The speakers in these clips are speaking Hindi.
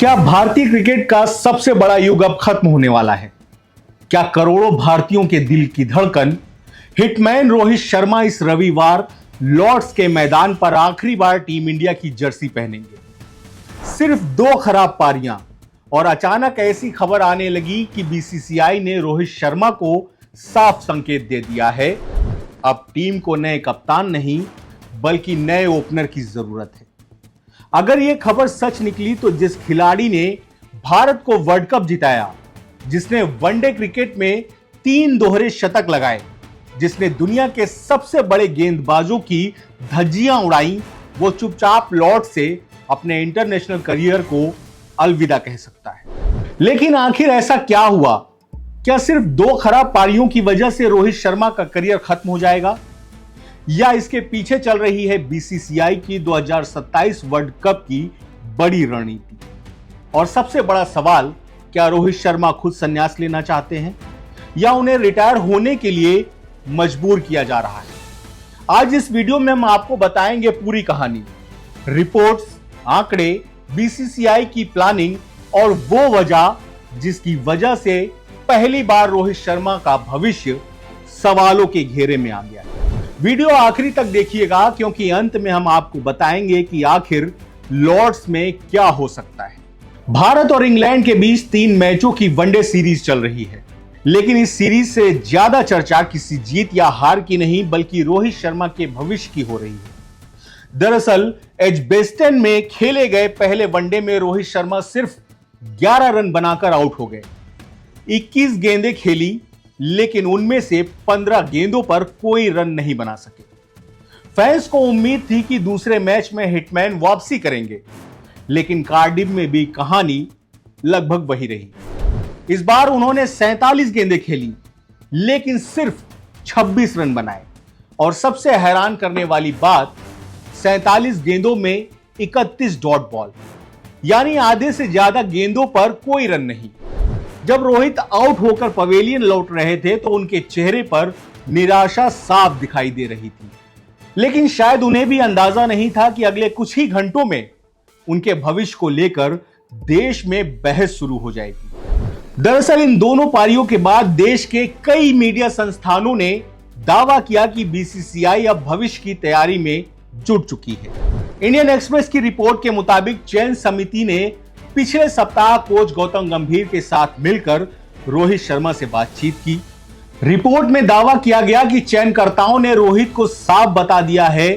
क्या भारतीय क्रिकेट का सबसे बड़ा युग अब खत्म होने वाला है? क्या करोड़ों भारतीयों के दिल की धड़कन हिटमैन रोहित शर्मा इस रविवार लॉर्ड्स के मैदान पर आखिरी बार टीम इंडिया की जर्सी पहनेंगे? सिर्फ 2 खराब पारियां और अचानक ऐसी खबर आने लगी कि बीसीसीआई ने रोहित शर्मा को साफ संकेत दे दिया है, अब टीम को नए कप्तान नहीं बल्कि नए ओपनर की जरूरत है। अगर यह खबर सच निकली तो जिस खिलाड़ी ने भारत को वर्ल्ड कप जिताया, जिसने वनडे क्रिकेट में 3 दोहरे शतक लगाए, जिसने दुनिया के सबसे बड़े गेंदबाजों की धज्जियां उड़ाई, वो चुपचाप लॉर्ड से अपने इंटरनेशनल करियर को अलविदा कह सकता है। लेकिन आखिर ऐसा क्या हुआ? क्या सिर्फ 2 खराब पारियों की वजह से रोहित शर्मा का करियर खत्म हो जाएगा, या इसके पीछे चल रही है बीसीसीआई की 2027 वर्ल्ड कप की बड़ी रणनीति? और सबसे बड़ा सवाल, क्या रोहित शर्मा खुद संन्यास लेना चाहते हैं या उन्हें रिटायर होने के लिए मजबूर किया जा रहा है? आज इस वीडियो में हम आपको बताएंगे पूरी कहानी, रिपोर्ट्स, आंकड़े, बीसीसीआई की प्लानिंग और वो वजह जिसकी वजह से पहली बार रोहित शर्मा का भविष्य सवालों के घेरे में आ गया है। वीडियो आखिरी तक देखिएगा क्योंकि अंत में हम आपको बताएंगे कि आखिर लॉर्ड्स में क्या हो सकता है। भारत और इंग्लैंड के बीच 3 मैचों की वनडे सीरीज चल रही है, लेकिन इस सीरीज से ज्यादा चर्चा किसी जीत या हार की नहीं बल्कि रोहित शर्मा के भविष्य की हो रही है। दरअसल एजबेस्टन में खेले गए पहले वनडे में रोहित शर्मा सिर्फ 11 रन बनाकर आउट हो गए। 21 गेंदें खेली, लेकिन उनमें से 15 गेंदों पर कोई रन नहीं बना सके। फैंस को उम्मीद थी कि दूसरे मैच में हिटमैन वापसी करेंगे, लेकिन कार्डिफ में भी कहानी लगभग वही रही। इस बार उन्होंने 47 गेंदें खेली, लेकिन सिर्फ 26 रन बनाए। और सबसे हैरान करने वाली बात, 47 गेंदों में 31 डॉट बॉल, यानी आधे से ज्यादा गेंदों पर कोई रन नहीं। जब रोहित आउट होकर पवेलियन लौट रहे थे तो उनके चेहरे पर निराशा साफ दिखाई दे रही थी, लेकिन शायद उन्हें भी अंदाजा नहीं था कि अगले कुछ ही घंटों में उनके भविष्य को लेकर देश में बहस शुरू हो जाएगी। दरअसल इन दोनों पारियों के बाद देश के कई मीडिया संस्थानों ने दावा किया कि बीसीसीआई अब भविष्य की तैयारी में जुट चुकी है। इंडियन एक्सप्रेस की रिपोर्ट के मुताबिक चयन समिति ने पिछले सप्ताह कोच गौतम गंभीर के साथ मिलकर रोहित शर्मा से बातचीत की। रिपोर्ट में दावा किया गया कि चयनकर्ताओं ने रोहित को साफ बता दिया है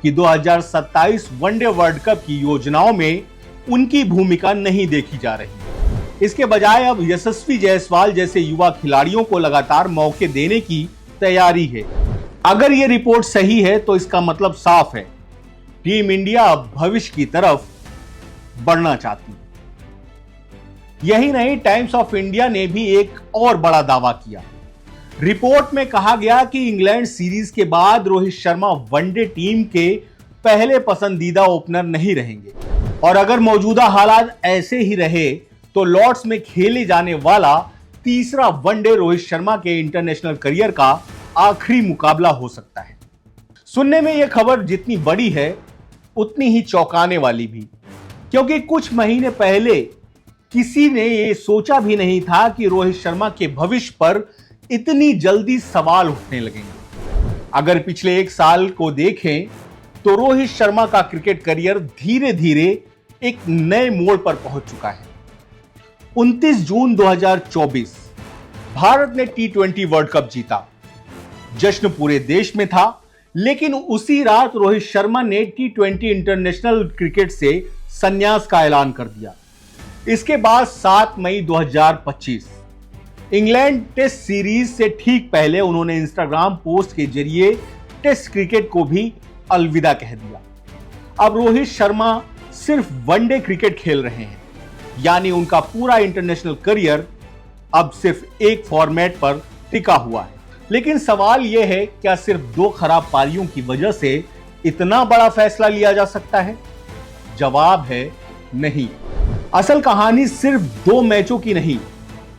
कि 2027 वनडे वर्ल्ड कप की योजनाओं में उनकी भूमिका नहीं देखी जा रही। इसके बजाय अब यशस्वी जायसवाल जैसे युवा खिलाड़ियों को लगातार मौके देने की तैयारी है। अगर यह रिपोर्ट सही है तो इसका मतलब साफ है, टीम इंडिया अब भविष्य की तरफ बढ़ना चाहती है। यही नहीं, टाइम्स ऑफ इंडिया ने भी एक और बड़ा दावा किया। रिपोर्ट में कहा गया कि इंग्लैंड सीरीज के बाद रोहित शर्मा वनडे टीम के पहले पसंदीदा ओपनर नहीं रहेंगे, और अगर मौजूदा हालात ऐसे ही रहे तो लॉर्ड्स में खेले जाने वाला तीसरा वनडे रोहित शर्मा के इंटरनेशनल करियर का आखिरी मुकाबला हो सकता है। सुनने में यह खबर जितनी बड़ी है उतनी ही चौंकाने वाली भी, क्योंकि कुछ महीने पहले किसी ने यह सोचा भी नहीं था कि रोहित शर्मा के भविष्य पर इतनी जल्दी सवाल उठने लगेंगे। अगर पिछले 1 साल को देखें तो रोहित शर्मा का क्रिकेट करियर धीरे धीरे एक नए मोड़ पर पहुंच चुका है। 29 जून 2024 भारत ने T20 वर्ल्ड कप जीता। जश्न पूरे देश में था, लेकिन उसी रात रोहित शर्मा ने T20 इंटरनेशनल क्रिकेट से संन्यास का ऐलान कर दिया। इसके बाद 7 मई 2025 इंग्लैंड टेस्ट सीरीज से ठीक पहले उन्होंने इंस्टाग्राम पोस्ट के जरिए टेस्ट क्रिकेट को भी अलविदा कह दिया। अब रोहित शर्मा सिर्फ वनडे क्रिकेट खेल रहे हैं, यानी उनका पूरा इंटरनेशनल करियर अब सिर्फ एक फॉर्मेट पर टिका हुआ है। लेकिन सवाल यह है, क्या सिर्फ 2 खराब पारियों की वजह से इतना बड़ा फैसला लिया जा सकता है? जवाब है नहीं। असल कहानी सिर्फ 2 मैचों की नहीं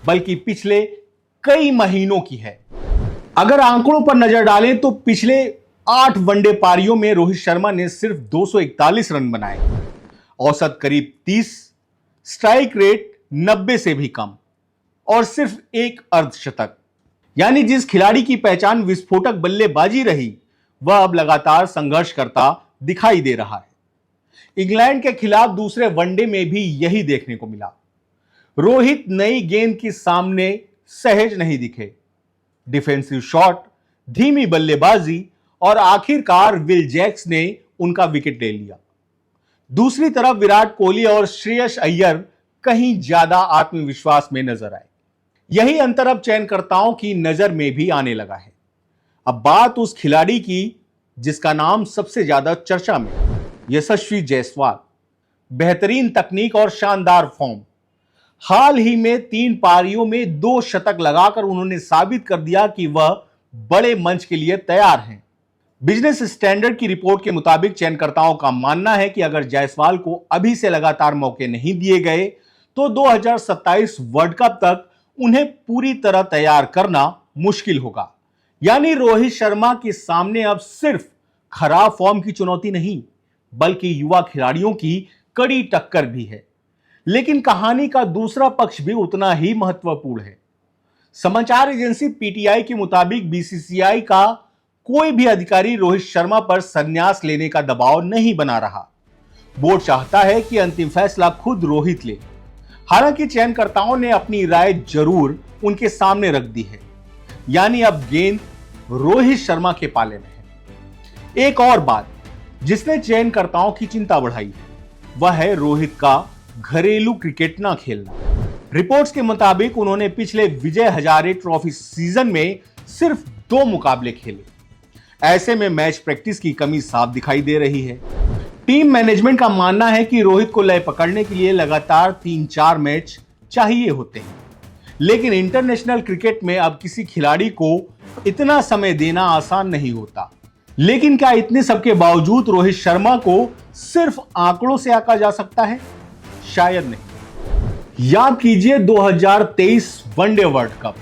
बल्कि पिछले कई महीनों की है। अगर आंकड़ों पर नजर डालें तो पिछले 8 वनडे पारियों में रोहित शर्मा ने सिर्फ 241 रन बनाए, औसत करीब 30, स्ट्राइक रेट 90 से भी कम और सिर्फ एक अर्धशतक। यानी जिस खिलाड़ी की पहचान विस्फोटक बल्लेबाजी रही, वह अब लगातार संघर्ष करता दिखाई दे रहा है। इंग्लैंड के खिलाफ दूसरे वनडे में भी यही देखने को मिला। रोहित नई गेंद के सामने सहज नहीं दिखे। डिफेंसिव शॉट, धीमी बल्लेबाजी और आखिरकार विल जैक्स ने उनका विकेट ले लिया। दूसरी तरफ विराट कोहली और श्रेयस अय्यर कहीं ज्यादा आत्मविश्वास में नजर आए। यही अंतर अब चयनकर्ताओं की नजर में भी आने लगा है। अब बात उस खिलाड़ी की जिसका नाम सबसे ज्यादा चर्चा में, यशस्वी जायसवाल। बेहतरीन तकनीक और शानदार फॉर्म। हाल ही में 3 पारियों में 2 शतक लगाकर उन्होंने साबित कर दिया कि वह बड़े मंच के लिए तैयार हैं। बिजनेस स्टैंडर्ड की रिपोर्ट के मुताबिक चयनकर्ताओं का मानना है कि अगर जायसवाल को अभी से लगातार मौके नहीं दिए गए तो 2027 वर्ल्ड कप तक उन्हें पूरी तरह तैयार करना मुश्किल होगा। यानी रोहित शर्मा के सामने अब सिर्फ खराब फॉर्म की चुनौती नहीं, बल्कि युवा खिलाड़ियों की कड़ी टक्कर भी है। लेकिन कहानी का दूसरा पक्ष भी उतना ही महत्वपूर्ण है। समाचार एजेंसी पीटीआई के मुताबिक बीसीसीआई का कोई भी अधिकारी रोहित शर्मा पर संन्यास लेने का दबाव नहीं बना रहा। बोर्ड चाहता है कि अंतिम फैसला खुद रोहित ले। हालांकि चयनकर्ताओं ने अपनी राय जरूर उनके सामने रख दी है। यानी अब गेंद रोहित शर्मा के पाले में है। एक और बात जिसने चयनकर्ताओं की चिंता बढ़ाई है, वह है रोहित का घरेलू क्रिकेट ना खेलना। रिपोर्ट्स के मुताबिक उन्होंने पिछले विजय हजारे ट्रॉफी सीजन में सिर्फ 2 मुकाबले खेले। ऐसे में मैच प्रैक्टिस की कमी साफ दिखाई दे रही है। टीम मैनेजमेंट का मानना है कि रोहित को लय पकड़ने के लिए लगातार 3-4 मैच चाहिए होते हैं। लेकिन इंटरनेशनल क्रिकेट में अब किसी खिलाड़ी को इतना समय देना आसान नहीं होता। लेकिन क्या इतने सबके बावजूद रोहित शर्मा को सिर्फ आंकड़ों से आंका जा सकता है? शायद नहीं। याद कीजिए 2023 one day world cup.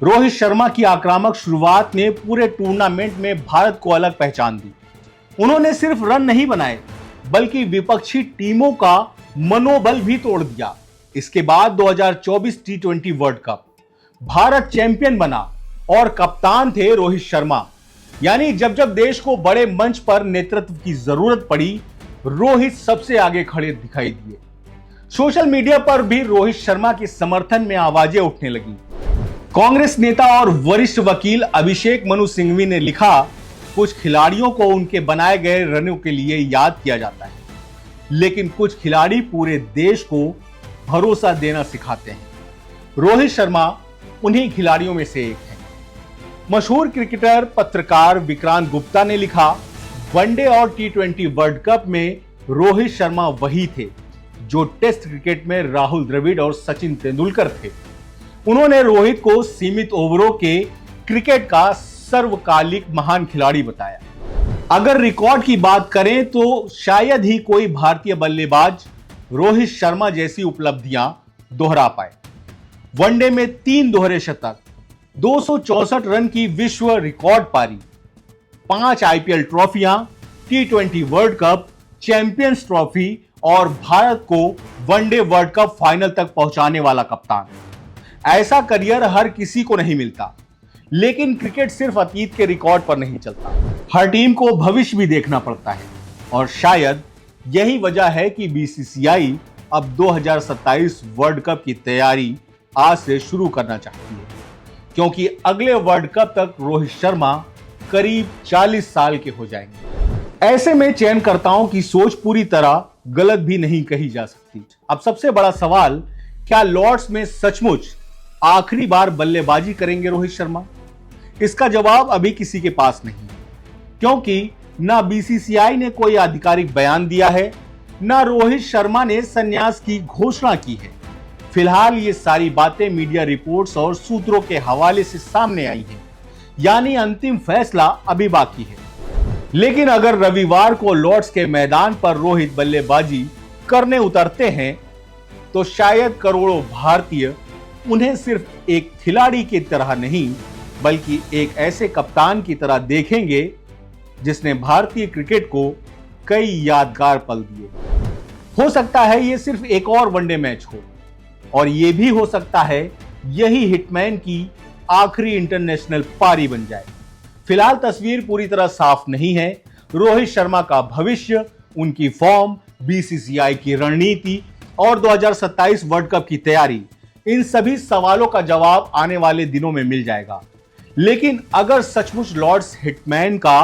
Rohit Sharma की आक्रामक शुरुआत ने पूरे टूर्नामेंट में भारत को अलग पहचान दी। उन्होंने सिर्फ रन नहीं बनाए, बल्कि विपक्षी टीमों का मनोबल भी तोड़ दिया। इसके बाद 2024 टी20 वर्ल्ड कप भारत चैंपियन बना और कप्तान थे रोहित शर्मा। यानी जब जब देश को बड़े मंच पर नेतृत्व की जरूरत पड़ी, रोहित सबसे आगे खड़े दिखाई दिए। सोशल मीडिया पर भी रोहित शर्मा के समर्थन में आवाजें उठने लगी। कांग्रेस नेता और वरिष्ठ वकील अभिषेक मनु सिंघवी ने लिखा, कुछ खिलाड़ियों को उनके बनाए गए रनों के लिए याद किया जाता है, लेकिन कुछ खिलाड़ी पूरे देश को भरोसा देना सिखाते हैं। रोहित शर्मा उन्हीं खिलाड़ियों में से एक है। मशहूर क्रिकेटर पत्रकार विक्रांत गुप्ता ने लिखा, वनडे और टी20 वर्ल्ड कप में रोहित शर्मा वही थे जो टेस्ट क्रिकेट में राहुल द्रविड़ और सचिन तेंदुलकर थे। उन्होंने रोहित को सीमित ओवरों के क्रिकेट का सर्वकालिक महान खिलाड़ी बताया। अगर रिकॉर्ड की बात करें तो शायद ही कोई भारतीय बल्लेबाज रोहित शर्मा जैसी उपलब्धियां दोहरा पाए। वनडे में 3 दोहरे शतक, 264 रन की विश्व रिकॉर्ड पारी, 5 आईपीएल ट्रॉफियां, टी20 वर्ल्ड कप, चैंपियंस ट्रॉफी और भारत को वनडे वर्ल्ड कप फाइनल तक पहुंचाने वाला कप्तान। ऐसा करियर हर किसी को नहीं मिलता। लेकिन क्रिकेट सिर्फ अतीत के रिकॉर्ड पर नहीं चलता। हर टीम को भविष्य भी देखना पड़ता है और शायद यही वजह है कि बीसीसीआई अब 2027 वर्ल्ड कप की तैयारी आज से शुरू करना चाहती है, क्योंकि अगले वर्ल्ड कप तक रोहित शर्मा करीब 40 साल के हो जाएंगे। ऐसे में चयनकर्ताओं की सोच पूरी तरह गलत भी नहीं कही जा सकती। अब सबसे बड़ा सवाल, क्या लॉर्ड्स में सचमुच आखिरी बार बल्लेबाजी करेंगे रोहित शर्मा? इसका जवाब अभी किसी के पास नहीं, क्योंकि ना बीसीसीआई ने कोई आधिकारिक बयान दिया है, ना रोहित शर्मा ने संन्यास की घोषणा की है। फिलहाल ये सारी बातें मीडिया रिपोर्ट्स और सूत्रों के हवाले से सामने आई हैं, यानी अंतिम फैसला अभी बाकी है। लेकिन अगर रविवार को लॉर्ड्स के मैदान पर रोहित बल्लेबाजी करने उतरते हैं तो शायद करोड़ों भारतीय उन्हें सिर्फ एक खिलाड़ी की तरह नहीं, बल्कि एक ऐसे कप्तान की तरह देखेंगे जिसने भारतीय क्रिकेट को कई यादगार पल दिए। हो सकता है ये सिर्फ एक और वनडे मैच हो, और ये भी हो सकता है यही हिटमैन की आखिरी इंटरनेशनल पारी बन जाए। फिलहाल तस्वीर पूरी तरह साफ नहीं है। रोहित शर्मा का भविष्य, उनकी फॉर्म, बीसीसीआई की रणनीति और 2027 वर्ल्ड कप की तैयारी, इन सभी सवालों का जवाब आने वाले दिनों में मिल जाएगा। लेकिन अगर सचमुच लॉर्ड्स हिटमैन का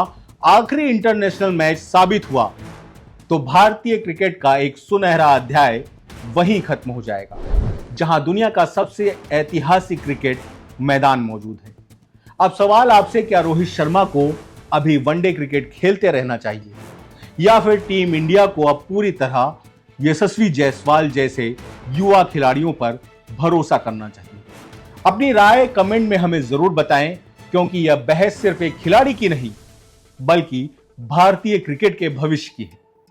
आखिरी इंटरनेशनल मैच साबित हुआ तो भारतीय क्रिकेट का एक सुनहरा अध्याय वहीं खत्म हो जाएगा, जहां दुनिया का सबसे ऐतिहासिक क्रिकेट मैदान मौजूद है। अब सवाल आपसे, क्या रोहित शर्मा को अभी वनडे क्रिकेट खेलते रहना चाहिए या फिर टीम इंडिया को अब पूरी तरह यशस्वी जायसवाल जैसे युवा खिलाड़ियों पर भरोसा करना चाहिए? अपनी राय कमेंट में हमें जरूर बताएं, क्योंकि यह बहस सिर्फ एक खिलाड़ी की नहीं बल्कि भारतीय क्रिकेट के भविष्य की है।